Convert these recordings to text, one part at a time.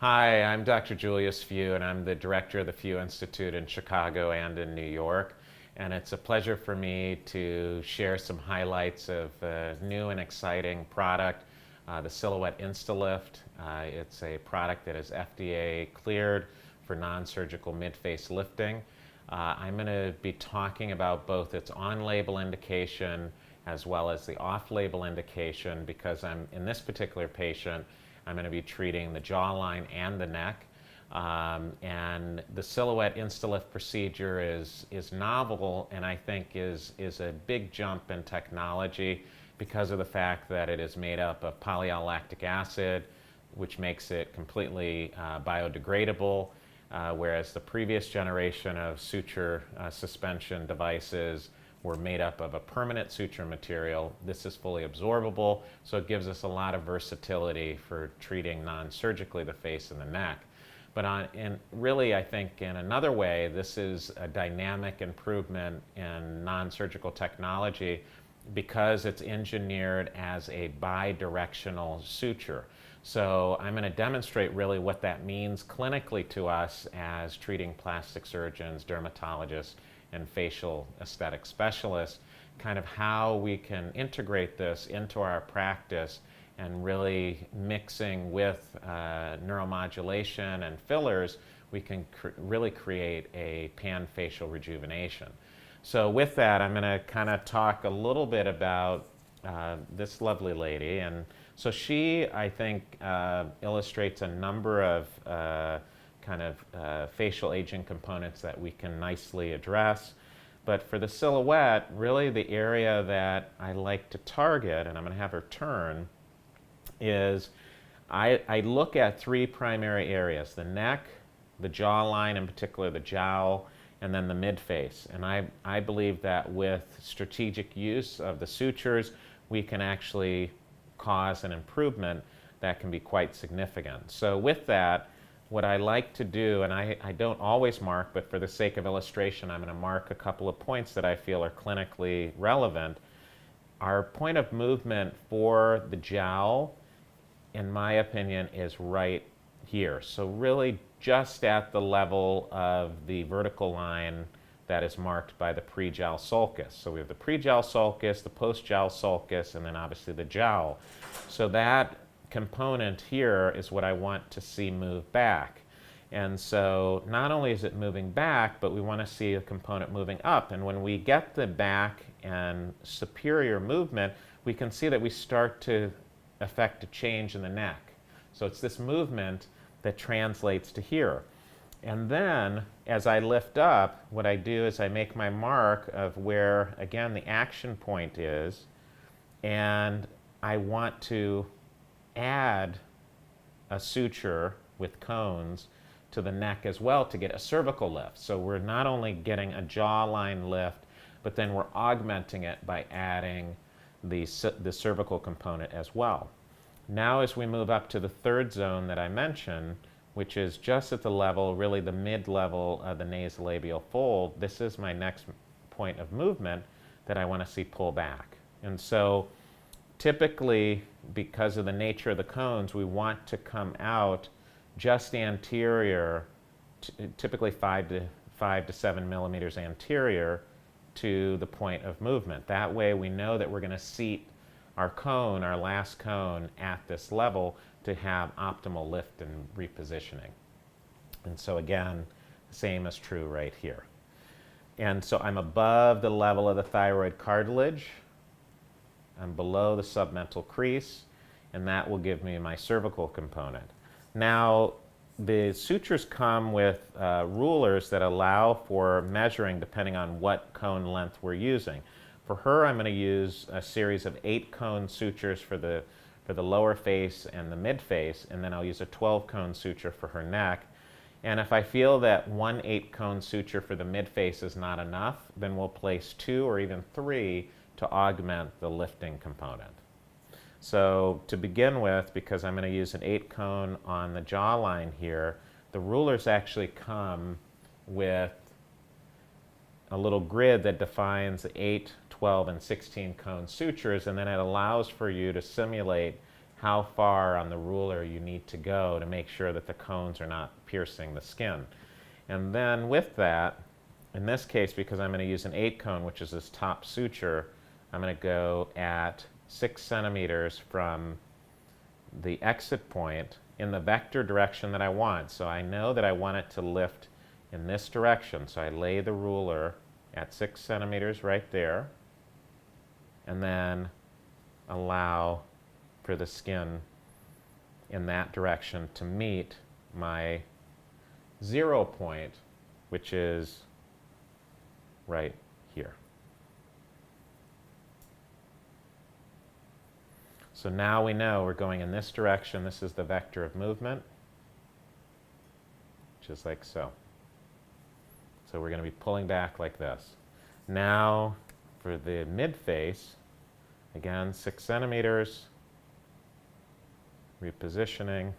Hi, I'm Dr. Julius Few, and I'm the director of the Few Institute in Chicago and in New York. And it's a pleasure for me to share some highlights of a new and exciting product, the Silhouette Instalift. It's a product that is FDA cleared for non-surgical mid-face lifting. I'm going to be talking about both its on-label indication as well as the off-label indication because in this particular patient, I'm going to be treating the jawline and the neck. And the Silhouette Instalift procedure is novel and I think is a big jump in technology because of the fact that it is made up of polyallactic acid, which makes it completely biodegradable, whereas the previous generation of suture suspension devices were made up of a permanent suture material. This is fully absorbable, so it gives us a lot of versatility for treating non-surgically the face and the neck. But really, I think in another way, this is a dynamic improvement in non-surgical technology because it's engineered as a bidirectional suture. So I'm going to demonstrate really what that means clinically to us as treating plastic surgeons, dermatologists, and facial aesthetic specialists, kind of how we can integrate this into our practice and really mixing with neuromodulation and fillers, we can really create a pan-facial rejuvenation. So with that, I'm going to kind of talk a little bit about this lovely lady. And so she, I think, illustrates a number of facial aging components that we can nicely address. But for the silhouette, really the area that I like to target, and I'm going to have her turn, is I look at three primary areas: the neck, the jawline, in particular the jowl, and then the mid-face. And I believe that with strategic use of the sutures, we can actually cause an improvement that can be quite significant. So with that, what I like to do, and I don't always mark, but for the sake of illustration, I'm going to mark a couple of points that I feel are clinically relevant. Our point of movement for the jowl, in my opinion, is right here. So really just at the level of the vertical line that is marked by the pre-jowl sulcus. So we have the pre-jowl sulcus, the post-jowl sulcus, and then obviously the jowl. So that component here is what I want to see move back. And so not only is it moving back, but we want to see a component moving up. And when we get the back and superior movement, we can see that we start to affect a change in the neck. So it's this movement that translates to here. And then as I lift up, what I do is I make my mark of where, again, the action point is, and I want to add a suture with cones to the neck as well to get a cervical lift. So we're not only getting a jawline lift, but then we're augmenting it by adding the cervical component as well. Now as we move up to the third zone that I mentioned, which is just at the level, really the mid-level of the nasolabial fold, this is my next point of movement that I want to see pull back. And so typically, because of the nature of the cones, we want to come out just anterior, typically 5 to 7 millimeters anterior to the point of movement. That way we know that we're going to seat our cone, our last cone, at this level to have optimal lift and repositioning. And so again, the same is true right here. And so I'm above the level of the thyroid cartilage. I'm below the submental crease, and that will give me my cervical component. Now, the sutures come with rulers that allow for measuring depending on what cone length we're using. For her, I'm going to use a series of 8 cone sutures for the lower face and the mid face, and then I'll use a 12 cone suture for her neck. And if I feel that one 8 cone suture for the mid face is not enough, then we'll place 2 or even 3 to augment the lifting component. So to begin with, because I'm going to use an 8 cone on the jawline here, the rulers actually come with a little grid that defines the 8, 12, and 16 cone sutures, and then it allows for you to simulate how far on the ruler you need to go to make sure that the cones are not piercing the skin. And then with that, in this case, because I'm going to use an 8 cone, which is this top suture, I'm going to go at 6 centimeters from the exit point in the vector direction that I want. So I know that I want it to lift in this direction. So I lay the ruler at 6 centimeters right there, and then allow for the skin in that direction to meet my 0 point, which is right here. So now we know we're going in this direction. This is the vector of movement, just like so. So we're going to be pulling back like this. Now for the mid-face, again, 6 centimeters, repositioning.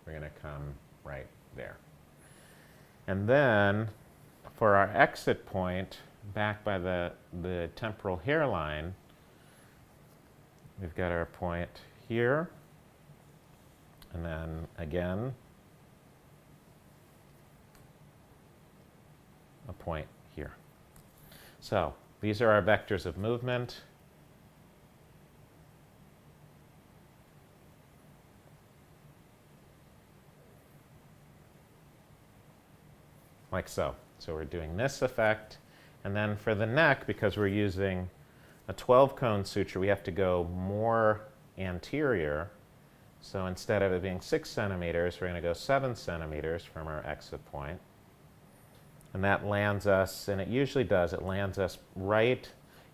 We're going to come right there. And then for our exit point, back by the temporal hairline, we've got our point here, and then again, a point here. So these are our vectors of movement. Like so. So we're doing this effect. And then for the neck, because we're using a 12 cone suture, we have to go more anterior. So instead of it being 6 centimeters, we're going to go 7 centimeters from our exit point. And that lands us, and it usually does, it lands us right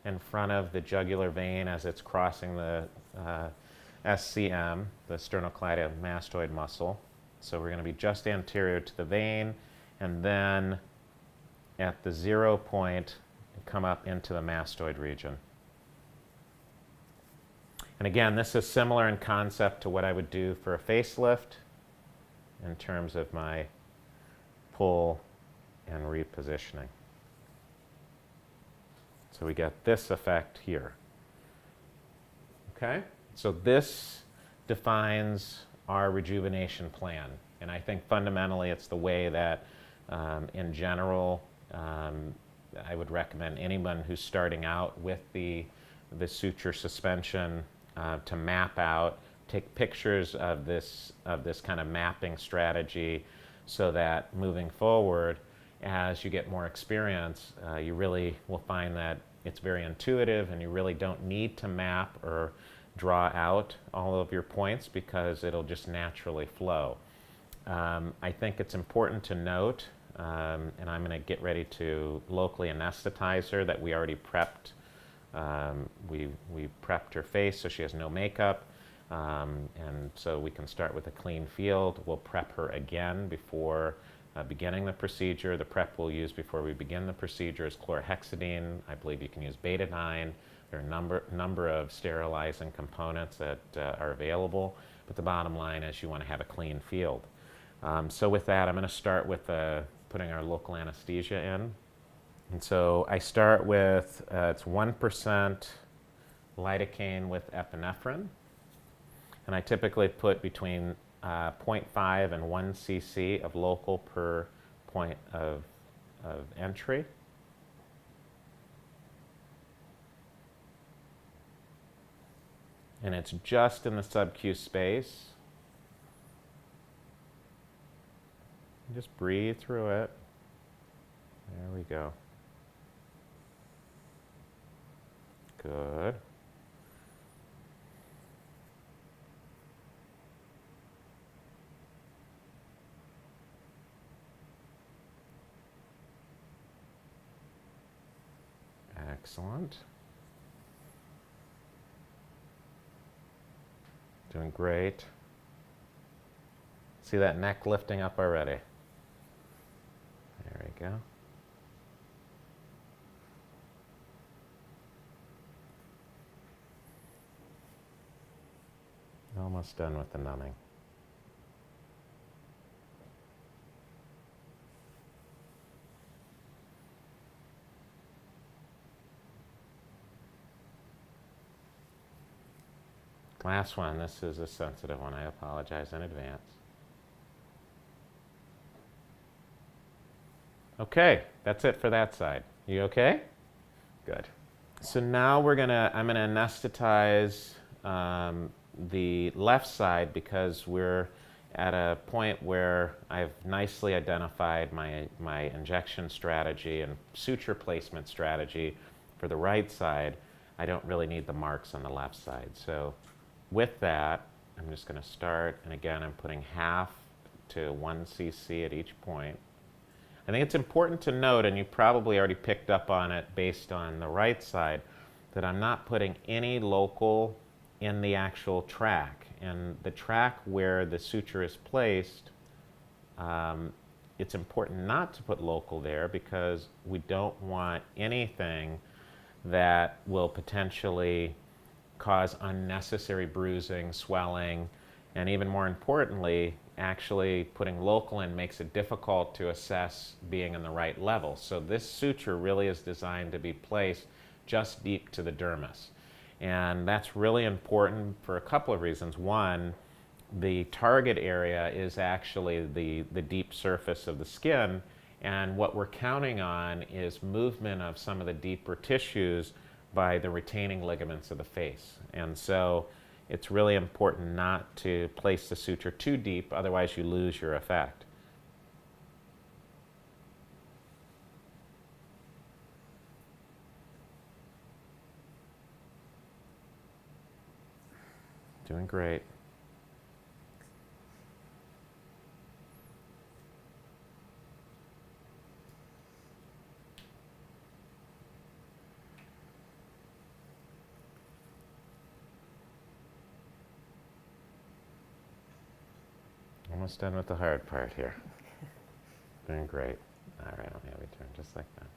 in front of the jugular vein as it's crossing the SCM, the sternocleidomastoid muscle. So we're going to be just anterior to the vein, and then at the 0 point, come up into the mastoid region. And again, this is similar in concept to what I would do for a facelift in terms of my pull and repositioning. So we get this effect here. Okay? So this defines our rejuvenation plan. And I think fundamentally it's the way that, in general, I would recommend anyone who's starting out with the suture suspension to map out, take pictures of this kind of mapping strategy, so that moving forward, as you get more experience, you really will find that it's very intuitive, and you really don't need to map or draw out all of your points because it'll just naturally flow. I think it's important to note, and I'm going to get ready to locally anesthetize her, that we already prepped. We prepped her face so she has no makeup, and so we can start with a clean field. We'll prep her again before beginning the procedure. The prep we'll use before we begin the procedure is chlorhexidine. I believe you can use betadine. There are a number of sterilizing components that are available, but the bottom line is you want to have a clean field. So with that, I'm going to start with putting our local anesthesia in. And so I start with, it's 1% lidocaine with epinephrine. And I typically put between 0.5 and 1 cc of local per point of entry. And it's just in the sub-Q space. Just breathe through it. There we go. Good. Excellent. Doing great. See that neck lifting up already? There we go. Almost done with the numbing. Last one. This is a sensitive one. I apologize in advance. Okay, that's it for that side. You okay? Good. So now I'm gonna anesthetize the left side because we're at a point where I've nicely identified my injection strategy and suture placement strategy for the right side. I don't really need the marks on the left side. So with that, I'm just going to start, and again, I'm putting half to 1 cc at each point. I think it's important to note, and you probably already picked up on it based on the right side, that I'm not putting any local in the actual track. And the track where the suture is placed, it's important not to put local there because we don't want anything that will potentially cause unnecessary bruising, swelling, and even more importantly, actually putting local in makes it difficult to assess being in the right level. So this suture really is designed to be placed just deep to the dermis. And that's really important for a couple of reasons. One, the target area is actually the deep surface of the skin, and what we're counting on is movement of some of the deeper tissues by the retaining ligaments of the face. And so it's really important not to place the suture too deep, otherwise you lose your effect. Doing great. Almost done with the hard part here. Doing great. All right, I'll have you turn just like that.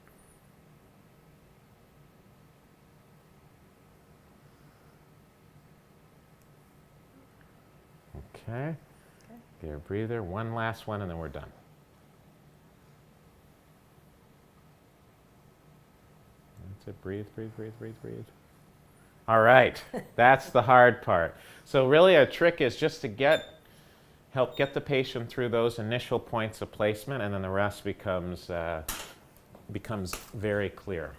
Okay. Get your breather. One last one, and then we're done. That's it. Breathe, breathe, breathe, breathe, breathe. All right. That's the hard part. So really a trick is just to help get the patient through those initial points of placement, and then the rest becomes very clear.